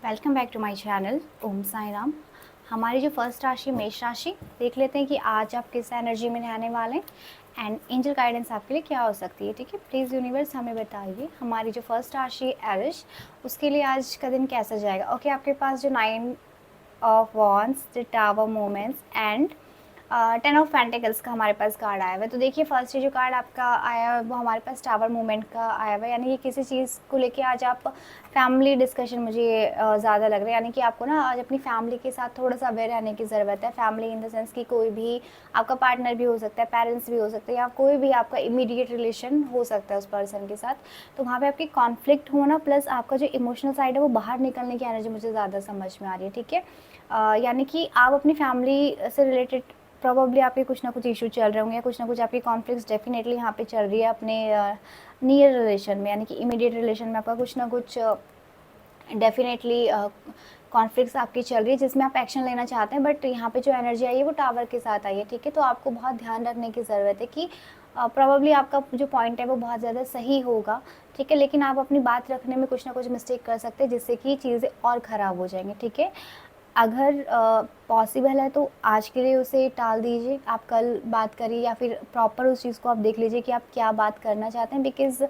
Welcome back to my channel. Om Sai Ram. हमारी जो first राशि मेष राशि, देख लेते हैं कि आज आप किस एनर्जी में रहने वाले हैं एंड एंजल गाइडेंस आपके लिए क्या हो सकती है। ठीक है, प्लीज़ यूनिवर्स हमें बताइए हमारी जो फर्स्ट राशि एरिश, उसके लिए आज का दिन कैसा जाएगा। ओके, आपके पास जो 9 of wands, the tower moments and 10 of pentacles का हमारे पास कार्ड आया हुआ है। तो देखिए, फर्स्ट जो कार्ड आपका आया है वो हमारे पास टावर मूवमेंट का आया हुआ है, यानी कि किसी चीज़ को लेके आज आप फैमिली डिस्कशन मुझे ज़्यादा लग रहा है, यानी कि आपको ना आज अपनी फैमिली के साथ थोड़ा सा अवेयर रहने की ज़रूरत है। फैमिली इन द सेंस कि कोई भी आपका पार्टनर भी हो सकता है, पेरेंट्स भी हो सकते हैं, या कोई भी आपका इमीडिएट रिलेशन हो सकता है उस पर्सन के साथ। तो वहाँ पे आपकी कॉन्फ्लिक्ट होना प्लस आपका जो इमोशनल साइड है वो बाहर निकलने की एनर्जी मुझे ज़्यादा समझ में आ रही है। ठीक है, यानी कि आप अपनी फैमिली से रिलेटेड प्रॉबली आपके कुछ ना कुछ इशू चल रहे होंगे, या कुछ ना कुछ आपकी कॉन्फ्लिक्ट्स डेफिनेटली यहाँ पे चल रही है अपने नियर रिलेशन में, यानी कि इमीडिएट रिलेशन में आपका कुछ ना कुछ डेफिनेटली कॉन्फ्लिक्ट्स आपकी चल रही है जिसमें आप एक्शन लेना चाहते हैं, बट यहाँ पे जो एनर्जी आई है वो टावर के साथ आई है। ठीक है, तो आपको बहुत ध्यान रखने की ज़रूरत है कि प्रॉबली आपका जो पॉइंट है वो बहुत ज़्यादा सही होगा। ठीक है, लेकिन आप अपनी बात रखने में कुछ ना कुछ मिस्टेक कर सकते हैं जिससे कि चीज़ें और ख़राब हो जाएंगी। ठीक है, अगर पॉसिबल है तो आज के लिए उसे टाल दीजिए, आप कल बात करिए, या फिर प्रॉपर उस चीज़ को आप देख लीजिए कि आप क्या बात करना चाहते हैं। बिकॉज़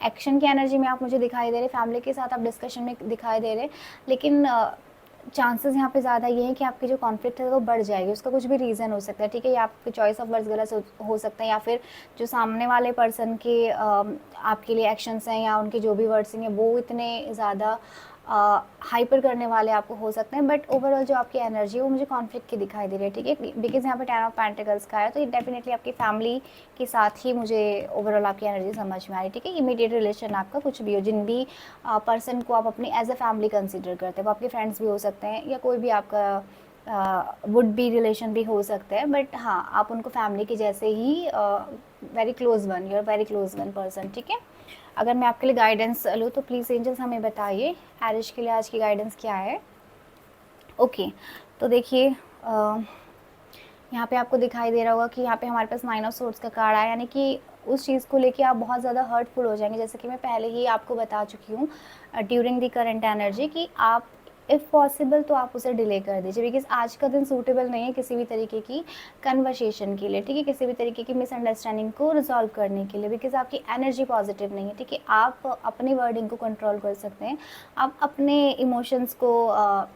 एक्शन की एनर्जी में आप मुझे दिखाई दे रहे, फैमिली के साथ आप डिस्कशन में दिखाई दे रहे, लेकिन चांसेस यहाँ पे ज़्यादा ये हैं कि आपकी जो कॉन्फ्लिक्ट है वो बढ़ जाएगी। उसका कुछ भी रीज़न हो सकता है। ठीक है, या आपकी चॉइस ऑफ वर्ड्स गलत हो सकते हैं, या फिर जो सामने वाले पर्सन के आपके लिए एक्शंस हैं या उनके जो भी वर्ड्स हैं वो इतने ज़्यादा हाइपर करने वाले आपको हो सकते हैं। बट ओवरऑल जो आपकी एनर्जी है वो मुझे कॉन्फ्लिक्ट की दिखाई दे रही है। ठीक है, बिकॉज यहाँ पे 10 ऑफ पेंटिकल्स का है, तो ये डेफिनेटली आपकी फैमिली के साथ ही मुझे ओवरऑल आपकी एनर्जी समझ में आ रही है। ठीक है, इमीडिएट रिलेशन आपका कुछ भी हो, जिन भी पर्सन को आप अपनी एज अ फैमिली कंसिडर करते हैं, वो आपके फ्रेंड्स भी हो सकते हैं या कोई भी आपका वुड बी रिलेशन भी हो सकते हैं, बट हाँ, आप उनको फैमिली के जैसे ही very close one, your very close one person. ठीक है, अगर मैं आपके लिए गाइडेंस लूँ तो प्लीज़ एंजल्स हमें बताइए एरिश के लिए आज की गाइडेंस क्या है। ओके, तो देखिए यहाँ पे आपको दिखाई दे रहा होगा कि यहाँ पे हमारे पास 9 ऑफ सोर्ड्स का कार्ड आया, यानी कि उस चीज़ को लेके आप बहुत ज़्यादा हर्टफुल हो जाएंगे, जैसे कि मैं पहले ही आपको बता चुकी हूँ ड्यूरिंग द करंट एनर्जी, कि आप इफ़ पॉसिबल तो आप उसे डिले कर दीजिए, बिकॉज आज का दिन सूटेबल नहीं है किसी भी तरीके की कन्वर्सेशन के लिए। ठीक है, किसी भी तरीके की मिसअंडरस्टैंडिंग को रिजॉल्व करने के लिए, बिकॉज आपकी एनर्जी पॉजिटिव नहीं है। ठीक है, आप अपनी वर्डिंग को कंट्रोल कर सकते हैं, आप अपने इमोशंस को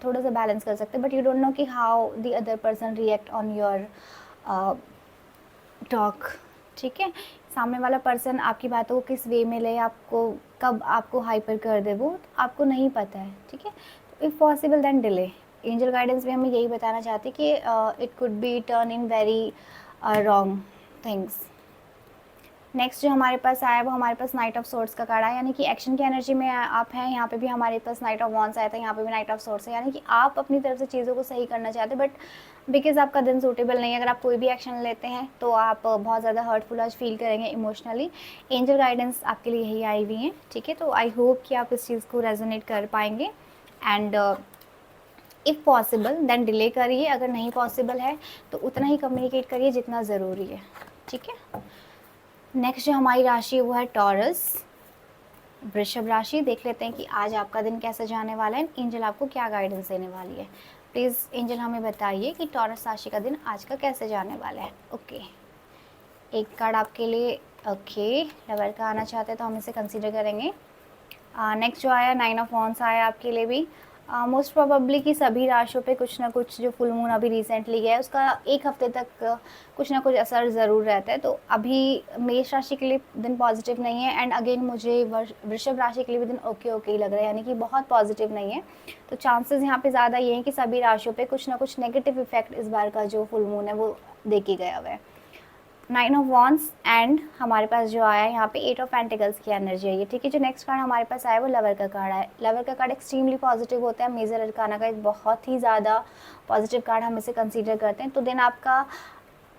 थोड़ा सा बैलेंस कर सकते हैं, बट यू डोंट नो कि how the other person react on your talk. ठीक है, सामने वाला पर्सन आपकी बातों को किस वे में ले, आपको कब आपको हाइपर कर दे, वो आपको नहीं पता है। ठीक है, तो if possible then delay. Angel guidance में हमें यही बताना चाहते हैं कि it could be turn in very wrong things. Next जो हमारे पास आया है वो हमारे पास नाइट ऑफ सोर्ड्स का कार्ड है, यानी कि एक्शन की एनर्जी में आप हैं। यहाँ पे भी हमारे पास नाइट ऑफ वॉन्ड्स आया था, यहाँ पे भी नाइट ऑफ सोर्ड्स है, यानी कि आप अपनी तरफ से चीज़ों को सही करना चाहते हैं, बट बिकॉज आपका दिन सूटेबल नहीं है। अगर आप कोई भी एक्शन लेते हैं तो आप बहुत ज़्यादा हर्टफुल आज फील करेंगे इमोशनली। एंजल गाइडेंस आपके लिए यही आई हुई हैं। ठीक है, तो आई होप कि आप इस चीज़ को रेजोनेट कर पाएंगे and if possible then delay करिए, अगर नहीं पॉसिबल है तो उतना ही कम्युनिकेट करिए जितना ज़रूरी है। ठीक है, नेक्स्ट जो हमारी राशि है वो है टॉरस, वृषभ राशि। देख लेते हैं कि आज आपका दिन कैसे जाने वाला है, एंजल आपको क्या गाइडेंस देने वाली है। प्लीज़ एंजल हमें बताइए कि टॉरस राशि का दिन आज का कैसे जाने वाला है। ओके, एक कार्ड आपके लिए। ओके, लवर का आना चाहते हैं तो हम इसे कंसीडर करेंगे। नेक्स्ट जो आया 9 ऑफ वॉन्ड्स आया आपके लिए भी। मोस्ट प्रोबेबली कि सभी राशियों पे कुछ ना कुछ, जो फुल मून अभी रिसेंटली गया है उसका एक हफ्ते तक कुछ ना कुछ असर ज़रूर रहता है। तो अभी मेष राशि के लिए दिन पॉजिटिव नहीं है, एंड अगेन मुझे वृषभ राशि के लिए भी दिन ओके ओके ही लग रहा है, यानी कि बहुत पॉजिटिव नहीं है। तो चांसेस यहाँ पे ज़्यादा ये हैं कि सभी राशियों पे कुछ ना कुछ नेगेटिव इफेक्ट इस बार का जो फुल मून है वो देके गया हुआ है। 9 ऑफ वॉन्ड्स एंड हमारे पास जो आया है यहाँ पे 8 ऑफ पेंटिकल्स की एनर्जी है ये। ठीक है, जो नेक्स्ट कार्ड हमारे पास आया है वो लवर का कार्ड है। लवर का कार्ड एक्सट्रीमली पॉजिटिव होता है, मेजर अरकाना का एक बहुत ही ज़्यादा पॉजिटिव कार्ड हम इसे कंसीडर करते हैं। तो देन आपका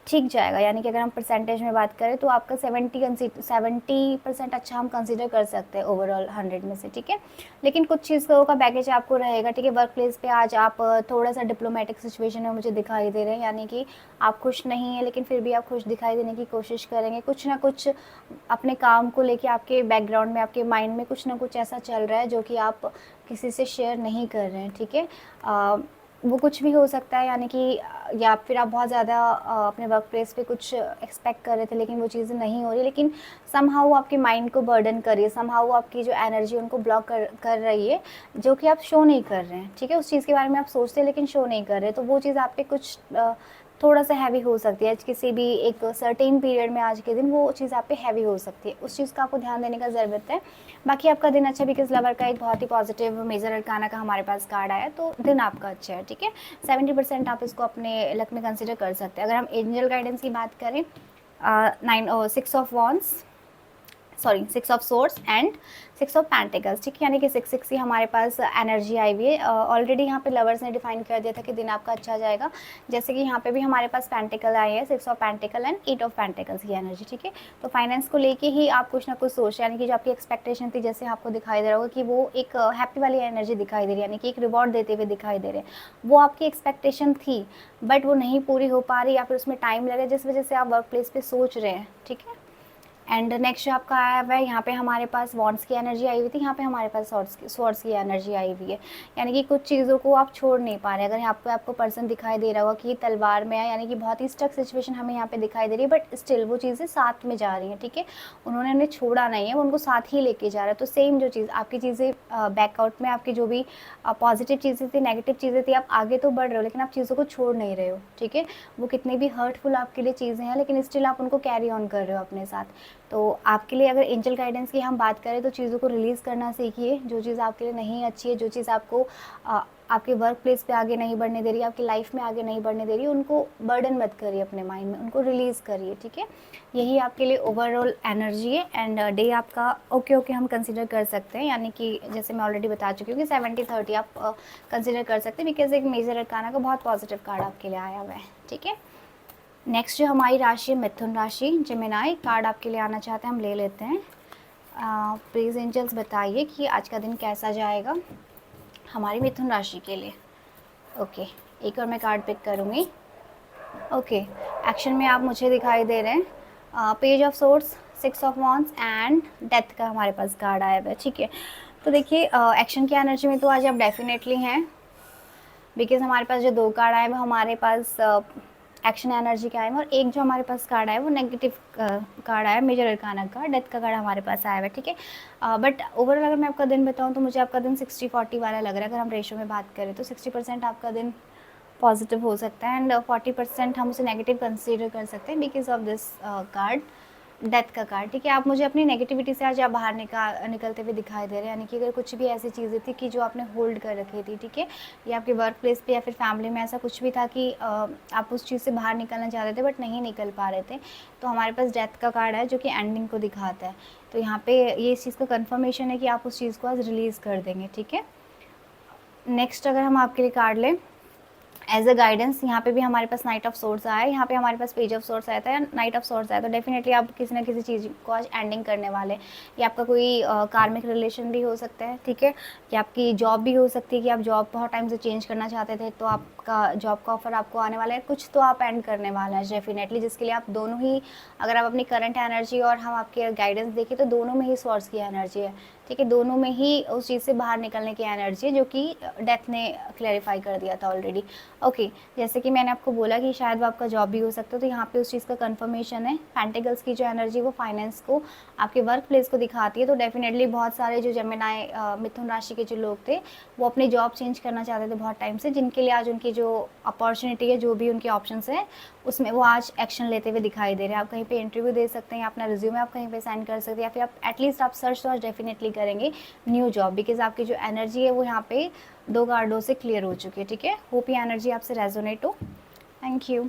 ठीक जाएगा। यानी कि अगर हम परसेंटेज में बात करें तो आपका 70% अच्छा हम कंसीडर कर सकते हैं ओवरऑल 100 में से, ठीक है। लेकिन कुछ चीज़ों का बैगेज आपको रहेगा, ठीक है। वर्क प्लेस पे आज आप थोड़ा सा डिप्लोमेटिक सिचुएशन में मुझे दिखाई दे रहे हैं, यानी कि आप खुश नहीं हैं, लेकिन फिर भी आप खुश दिखाई देने की कोशिश करेंगे। कुछ ना कुछ अपने काम को लेके आपके बैकग्राउंड में, आपके माइंड में कुछ ना कुछ ऐसा चल रहा है जो कि आप किसी से शेयर नहीं कर रहे हैं, ठीक है। वो कुछ भी हो सकता है, यानी कि या फिर आप बहुत ज़्यादा अपने वर्क प्लेस पे कुछ एक्सपेक्ट कर रहे थे लेकिन वो चीज़ें नहीं हो रही, लेकिन समहाउ आपके माइंड को बर्डन कर रही है, समहाउ आपकी जो एनर्जी उनको ब्लॉक कर रही है, जो कि आप शो नहीं कर रहे हैं, ठीक है। उस चीज़ के बारे में आप सोचते हैं लेकिन शो नहीं कर रहे, तो वो चीज़ आप पे कुछ थोड़ा सा हैवी हो सकती है किसी भी एक सर्टेन पीरियड में। आज के दिन वो चीज़ आप पे हैवी हो सकती है, उस चीज़ का आपको ध्यान देने का ज़रूरत है। बाकी आपका दिन अच्छा, बिकॉज लवर का एक बहुत ही पॉजिटिव मेजर अरकाना का हमारे पास कार्ड आया, तो दिन आपका अच्छा है, ठीक है। 70% आप इसको अपने लक में कंसिडर कर सकते हैं। अगर हम एंजल गाइडेंस की बात करें, 6 of swords and 6 of pentacles, ठीक है। यानी कि 6 की हमारे पास एनर्जी आई हुई है। ऑलरेडी यहाँ पे लवर्स ने डिफाइन कर दिया था कि दिन आपका अच्छा जाएगा, जैसे कि यहाँ पे भी हमारे पास पेंटिकल आए हैं, 6 of pentacle and 8 of pentacles की एनर्जी, ठीक है। तो फाइनेंस को लेके ही आप कुछ ना कुछ सोच, यानी कि जो आपकी एक्सपेक्टेशन थी, जैसे आपको दिखाई दे रहा होगा कि वो एक हैप्पी वाली एनर्जी दिखाई दे रही है, यानी कि एक रिवॉर्ड देते हुए दिखाई दे रहे हैं। वो आपकी एक्सपेक्टेशन थी बट वो नहीं पूरी हो पा रही, या फिर उसमें टाइम लगे, जिस वजह से आप वर्क प्लेस पे सोच रहे हैं, ठीक है। एंड नेक्स्ट जो आपका आया हुआ है, यहाँ पे हमारे पास वॉन्ड्स की एनर्जी आई हुई थी, यहाँ पे हमारे पास स्वॉर्ड्स की एनर्जी आई हुई है। यानी कि कुछ चीज़ों को आप छोड़ नहीं पा रहे। अगर यहाँ पे आपको पर्सन दिखाई दे रहा होगा कि तलवार में है, यानी कि बहुत ही स्टक सिचुएशन हमें यहाँ पे दिखाई दे रही है, बट स्टिल वो चीज़ें साथ में जा रही हैं, ठीक है। उन्होंने उन्हें छोड़ा नहीं है, वो उनको साथ ही लेके जा रहा है। तो सेम जो चीज़ आपकी चीज़ें बैकआउट में, आपकी जो भी पॉजिटिव चीज़ें थी, नेगेटिव चीज़ें थी, आप आगे तो बढ़ रहे हो लेकिन आप चीज़ों को छोड़ नहीं रहे हो, ठीक है। वो कितनी भी हर्टफुल आपके लिए चीज़ें हैं, लेकिन स्टिल आप उनको कैरी ऑन कर रहे हो अपने साथ। तो आपके लिए अगर एंजल गाइडेंस की हम बात करें तो चीज़ों को रिलीज़ करना सीखिए। जो चीज़ आपके लिए नहीं अच्छी है, जो चीज़ आपको आपके वर्क प्लेस पे आगे नहीं बढ़ने दे रही है, आपकी लाइफ में आगे नहीं बढ़ने दे रही है, उनको बर्डन मत करिए अपने माइंड में, उनको रिलीज़ करिए, ठीक है। यही आपके लिए ओवरऑल एनर्जी है। एंड डे आपका ओके हम कंसिडर कर सकते हैं, यानी कि जैसे मैं ऑलरेडी बता चुकी हूँ कि 70-30 आप कंसिडर कर सकते हैं, बिकॉज एक मेजर अरकाना का बहुत पॉजिटिव कार्ड आपके लिए आया हुआ है, ठीक है। नेक्स्ट जो हमारी राशि है मिथुन राशि, जेमिनाई कार्ड आपके लिए आना चाहते हैं, हम ले लेते हैं। प्लीज़ एंजल्स बताइए कि आज का दिन कैसा जाएगा हमारी मिथुन राशि के लिए। ओके, एक और मैं कार्ड पिक करूँगी। ओके, एक्शन में आप मुझे दिखाई दे रहे हैं page of swords, 6 of wands and death का हमारे पास कार्ड आया हुआ है, ठीक है। तो देखिए एक्शन की एनर्जी में तो आज आप डेफिनेटली हैं, बिकॉज हमारे पास जो 2 कार्ड आए वो हमारे पास एक्शन एनर्जी का आया है, और एक जो हमारे पास कार्ड आया है वो नेगेटिव कार्ड आया है, मेजर अरकाना का, डेथ का कार्ड हमारे पास आया हुआ है, ठीक है। बट ओवरऑल अगर मैं आपका दिन बताऊं तो मुझे आपका दिन 60-40 वाला लग रहा है। अगर हम रेशो में बात करें तो 60% आपका दिन पॉजिटिव हो सकता है एंड 40% हम उसे नेगेटिव कंसीडर कर सकते हैं because of this card, death का कार्ड, ठीक है। आप मुझे अपनी नेगेटिविटी से आज आप बाहर निकलते हुए दिखाई दे रहे हैं, यानी कि अगर कुछ भी ऐसी चीज़ें थी कि जो आपने होल्ड कर रखी थी, ठीक है, या आपके वर्क प्लेस पे या फिर फैमिली में ऐसा कुछ भी था कि आप उस चीज़ से बाहर निकलना चाहते थे बट नहीं निकल पा रहे थे, तो हमारे पास डेथ का कार्ड है जो कि एंडिंग को दिखाता है। तो यहाँ पे ये इस चीज़ का कन्फर्मेशन है कि आप उस चीज़ को आज रिलीज़ कर देंगे, ठीक है। नेक्स्ट अगर हम आपके लिए कार्ड लें एज अ गाइडेंस, यहाँ पे भी हमारे पास नाइट ऑफ सोर्ड्स आया है, यहाँ पे हमारे पास पेज ऑफ सोर्ड्स आया था, नाइट ऑफ सोर्ड्स आया, तो डेफिनेटली आप किसी ना किसी चीज़ को आज एंडिंग करने वाले, या आपका कोई कार्मिक रिलेशन भी हो सकता है, ठीक है, या आपकी जॉब भी हो सकती है कि आप जॉब बहुत टाइम से चेंज करना चाहते थे, तो आपका जॉब का ऑफर आपको आने वाला है, कुछ तो आप एंड करने वाले हैं डेफिनेटली, जिसके लिए आप दोनों ही, अगर आप अपनी करंट एनर्जी और हम आपके गाइडेंस देखें तो दोनों में ही सोर्स की एनर्जी है, ठीक है, दोनों में ही उस चीज़ से बाहर निकलने की एनर्जी है जो कि डेथ ने क्लैरिफाई कर दिया था ऑलरेडी। ओके, जैसे कि मैंने आपको बोला कि शायद वो आपका जॉब भी हो सकता है, तो यहाँ पे उस चीज़ का कंफर्मेशन है। पेंटिकल्स की जो एनर्जी वो फाइनेंस को, आपके वर्क प्लेस को दिखाती है, तो डेफिनेटली बहुत सारे जो जेमिनाई मिथुन राशि के जो लोग थे वो अपनी जॉब चेंज करना चाहते थे बहुत टाइम से, जिनके लिए आज उनकी जो अपॉर्चुनिटी है, जो भी उनके ऑप्शंस है, उसमें वो आज एक्शन लेते हुए दिखाई दे रहे हैं। आप कहीं पे इंटरव्यू दे सकते हैं, या अपना रिज्यूमे आप कहीं पे साइन कर सकते हैं, या फिर आप एटलीस्ट आप सर्च तो आज डेफिनेटली करेंगे न्यू जॉब, बिकॉज आपकी जो एनर्जी है वो यहाँ पे 2 कार्डों से क्लियर हो चुकी है, ठीक है। होप ये एनर्जी आपसे रेजोनेट हो। Thank you.